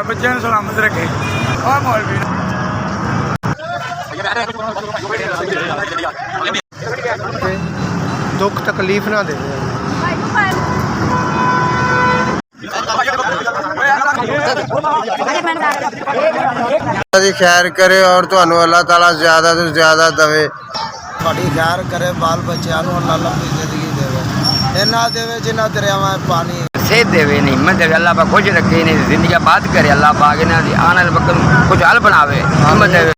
बच्चे सलामत रखे और मौलवी दुख तकलीफ ना दे खैर करे और तुहानू अल्लाह ताला ज्यादा तो ज्यादा दवे थोड़ी खैर करे बाल बच्चों अल्लाह लंबी जिंदगी देवे इन्ना देवे जिन्ना दरियावां पानी सेहत देवे नहीं हिम्मत देवे अल्लाह पाक खुश रखे नहीं जिंदगी बात करे अल्लाह पाक आने वाले वक्त कुछ हल बनावे हिम्मत देवे।